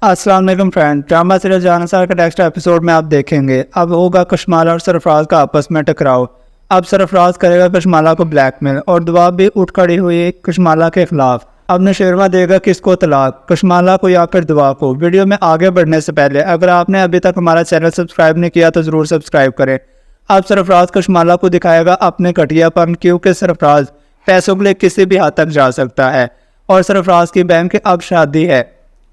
अस्सलाम वालेकुम friend. Drama serial Jansar के नेक्स्ट एपिसोड में आप देखेंगे अब होगा कशमाला और सरफराज का आपस में टकराव। अब सरफराज करेगा कशमाला को ब्लैकमेल और दुआ भी उठ खड़ी हुई कशमाला के खिलाफ। अब नौशेरवा देगा किसको तलाक, कशमाला को या फिर दुआ को। वीडियो में आगे बढ़ने से पहले अगर आपने अभी तक हमारा चैनल सब्सक्राइब नहीं किया तो ज़रूर सब्सक्राइब करें। अब सरफराज कशमाला को दिखाएगा अपने घटियापन, क्योंकि सरफराज पैसों के लिए किसी भी हद तक जा सकता है और सरफराज की बहन की अब शादी है,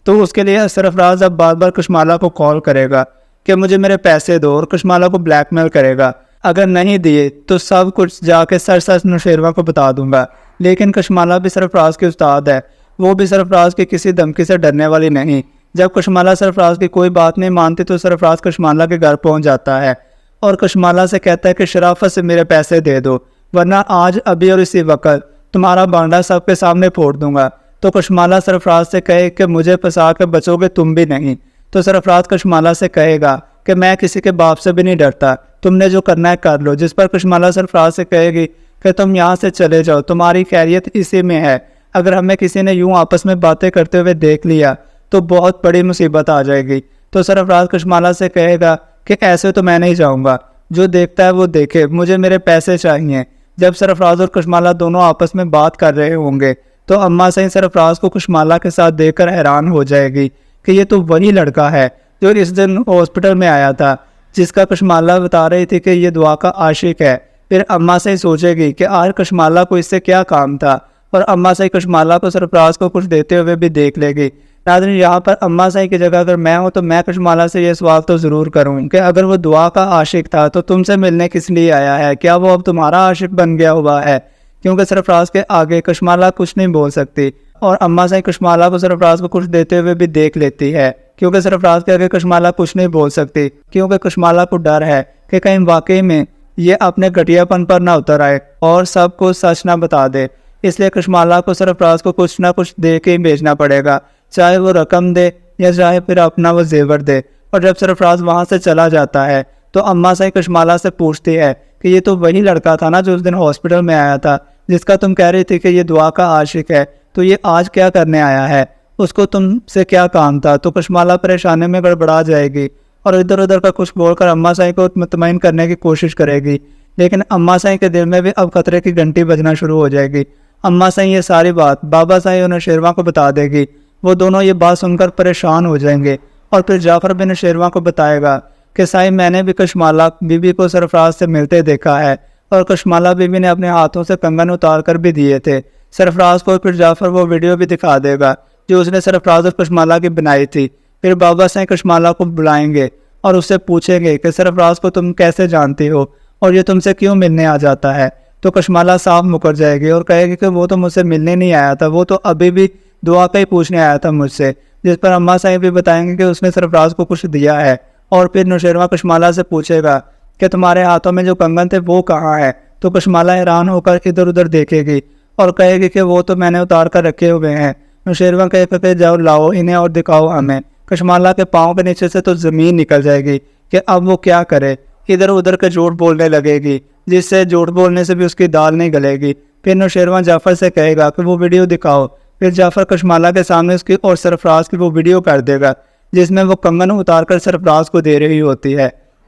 तो उसके लिए सरफराज अब बार बार कशमाला को कॉल करेगा कि मुझे मेरे पैसे दो और कशमाला को ब्लैकमेल करेगा। अगर नहीं दिए तो सब कुछ जाके सच सच नौशेरवा को बता दूंगा। लेकिन कशमाला भी सरफराज के उस्ताद है, वो भी सरफराज की किसी धमकी से डरने वाली नहीं। जब कशमाला सरफराज की कोई बात नहीं मानती तो सरफराज कशमाला के घर पहुंच जाता है और कशमाला से कहता है कि शराफत से मेरे पैसे दे दो, वरना आज अभी और इसी वक्त तुम्हारा बांडा सबके सामने फोड़ दूंगा। तो कशमाला सरफराज से कहे कि मुझे फंसा के बचोगे तुम भी नहीं। तो सरफराज कशमाला से कहेगा कि मैं किसी के बाप से भी नहीं डरता, तुमने जो करना है कर लो। जिस पर कशमाला सरफराज से कहेगी कि तुम यहाँ से चले जाओ, तुम्हारी खैरियत इसी में है। अगर हमें किसी ने यूं आपस में बातें करते हुए देख लिया तो बहुत बड़ी मुसीबत आ जाएगी। तो सरफराज कशमाला से कहेगा कि ऐसे तो मैं नहीं जाऊँगा, जो देखता है वो देखे, मुझे मेरे पैसे चाहिए। जब सरफराज और कशमाला दोनों आपस में बात कर रहे होंगे तो अम्मा सही सरफराज को कशमाला के साथ देखकर हैरान हो जाएगी कि ये तो वही लड़का है जो इस दिन हॉस्पिटल में आया था, जिसका कशमाला बता रही थी कि ये दुआ का आशिक है। फिर अम्मा सही सोचेगी कि आज कशमाला को इससे क्या काम था और अम्मा सही कशमाला को सरफराज को कुछ देते हुए भी देख लेगी। नाज़रीन, यहाँ पर अम्मा सही की जगह अगर मैं हूँ तो मैं कशमाला से ये सवाल तो ज़रूर करूँ कि अगर वो दुआ का आशिक था तो तुमसे मिलने किस लिए आया है? क्या वो अब तुम्हारा आशिक बन गया हुआ है? क्योंकि सरफराज के आगे कशमाला कुछ नहीं बोल सकती और अम्मा सही कशमाला को सरफराज को कुछ देते हुए भी देख लेती है, क्योंकि सरफराज के आगे कशमाला कुछ नहीं बोल सकती, क्योंकि कशमाला को डर है कि कहीं वाकई में ये अपने घटियापन पर ना उतर आए और सबको सच ना बता दे। इसलिए कशमाला को सरफराज को कुछ ना कुछ दे के ही भेजना पड़ेगा, चाहे वो रकम दे या चाहे फिर अपना वो जेवर दे। और जब सरफराज वहाँ से चला जाता है तो अम्मा सही कशमाला से पूछती है कि ये तो वही लड़का था ना जो उस दिन हॉस्पिटल में आया था, जिसका तुम कह रही थी कि ये दुआ का आशिक है, तो ये आज क्या करने आया है? उसको तुमसे क्या काम था? तो कशमाला परेशानी में गड़बड़ा जाएगी और इधर उधर का कुछ बोलकर अम्मा साई को मुतमईन करने की कोशिश करेगी। लेकिन अम्मा साई के दिल में भी अब खतरे की घंटी बजना शुरू हो जाएगी। अम्मा साई ये सारी बात बाबा साई और नौशेरवा को बता देगी। वो दोनों ये बात सुनकर परेशान हो जाएंगे और फिर जाफर बिन नौशेरवा को बताएगा कि साई मैंने भी कशमाला बीबी को सरफराज से मिलते देखा है और कशमाला बीबी ने अपने हाथों से कंगन उतार कर भी दिए थे सरफराज को। फिर जाफर वो वीडियो भी दिखा देगा जो उसने सरफराज और कशमाला की बनाई थी। फिर बाबा साईं कशमाला को बुलाएंगे और उससे पूछेंगे कि सरफराज को तुम कैसे जानती हो और ये तुमसे क्यों मिलने आ जाता है? तो कशमाला साफ मुकर जाएगी और कहेगी कि वो तो मुझसे मिलने नहीं आया था, वो तो अभी भी दुआ का ही पूछने आया था मुझसे। जिस पर अम्मा साईं भी बताएंगे कि उसने सरफराज को कुछ दिया है। और फिर नौशेरवा कशमाला से पूछेगा कि तुम्हारे हाथों में जो कंगन थे वो कहाँ है? तो कशमाला हैरान होकर इधर उधर देखेगी और कहेगी कि वो तो मैंने उतार कर रखे हुए हैं। नौशेरवा कहेगा कि जाओ लाओ इन्हें और दिखाओ हमें। कशमाला के पाँव के नीचे से तो ज़मीन निकल जाएगी कि अब वो क्या करे। इधर उधर के झूठ बोलने लगेगी, जिससे झूठ बोलने से भी उसकी दाल नहीं गलेगी। फिर नौशेरवा जाफर से कहेगा कि वो वीडियो दिखाओ। फिर जाफर कशमाला के सामने उसकी और सरफराज की वो वीडियो कर देगा जिसमें वो कंगन उतार कर सरफराज को दे रही होती है।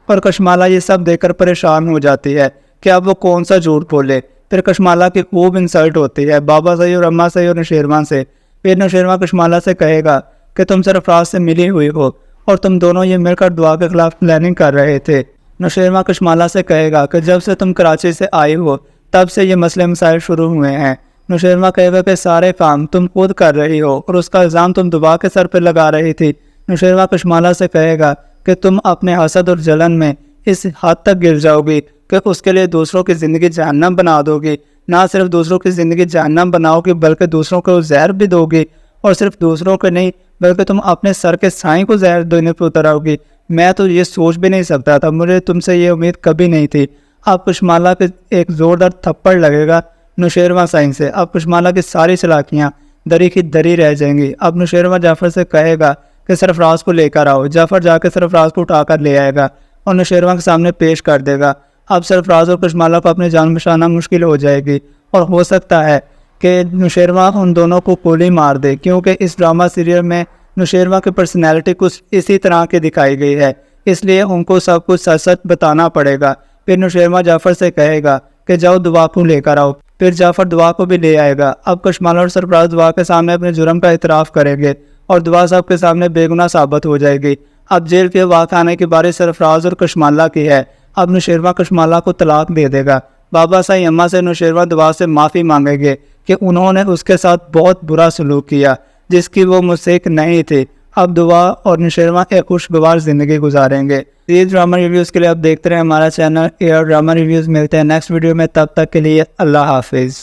और कशमाला ये सब देखकर परेशान हो जाती है कि अब वो कौन सा झूठ बोले। फिर कशमाला की खूब इंसल्ट होती है बाबा सही और अम्मा सही और नौशेरवा से। फिर नौशेरवा कशमाला से कहेगा कि तुम सरफराज से मिली हुई हो और तुम दोनों ये मिलकर दुआ के खिलाफ प्लानिंग कर रहे थे। नौशेरवा कशमाला से कहेगा कि जब से तुम कराची से आई हो तब से ये मसले मसाइल शुरू हुए हैं। नौशेरवा कहेगा कि सारे काम तुम खुद कर रही हो और उसका इल्ज़ाम तुम दुआ के सर पर लगा रही थी। नौशेरवा कशमाला से कहेगा कि तुम अपने हसद और जलन में इस हद तक गिर जाओगी कि उसके लिए दूसरों की ज़िंदगी जहन्नम बना दोगी। ना सिर्फ दूसरों की ज़िंदगी जहन्नम बनाओगी बल्कि दूसरों को जहर भी दोगी, और सिर्फ दूसरों को नहीं बल्कि तुम अपने सर के साईं को जहर देने पर उतर आओगी। मैं तो ये सोच भी नहीं सकता था, मुझे तुमसे ये उम्मीद कभी नहीं थी। अब कशमाला के एक ज़ोरदार थप्पड़ लगेगा नौशेरवा साईं से। अब कशमाला की सारी चालाकियाँ दरी की दरी रह जाएंगी। अब नौशेरवा जाफर से कहेगा कि सरफराज को लेकर आओ। जाफर जाकर सरफराज को उठाकर ले आएगा और नौशेरवा के सामने पेश कर देगा। अब सरफराज और कशमाला को अपनी जान बचाना मुश्किल हो जाएगी और हो सकता है कि नौशेरवा उन दोनों को गोली मार दे, क्योंकि इस ड्रामा सीरियल में नौशेरवा की पर्सनैलिटी कुछ इसी तरह की दिखाई गई है, इसलिए उनको सब कुछ सच सच बताना पड़ेगा। फिर नौशेरवा जाफ़र से कहेगा कि जाओ दुआ को लेकर आओ। फिर जाफ़र दुआ को भी ले आएगा। अब कशमाला और सरफराज दुआ के सामने अपने जुर्म का इतराफ़ करेंगे और दुआ साहब के सामने बेगुनाह साबित हो जाएगी। अब जेल के वाक़ आने की बारी सरफराज और कशमाला की है। अब नौशेरवा कशमाला को तलाक दे देगा। बाबा साईं अम्मा से नौशेरवा दुआ से माफ़ी मांगेंगे कि उन्होंने उसके साथ बहुत बुरा सलूक किया जिसकी वो मुस्तहिक नहीं थी। अब दुआ और नौशेरवा एक खुशगवार ज़िंदगी गुजारेंगे। ये ड्रामा रिव्यूज़ के लिए आप देखते रहे हमारा चैनल एयर ड्रामा रिव्यूज़। मिलते हैं नेक्स्ट वीडियो में, तब तक के लिए अल्लाह हाफिज़।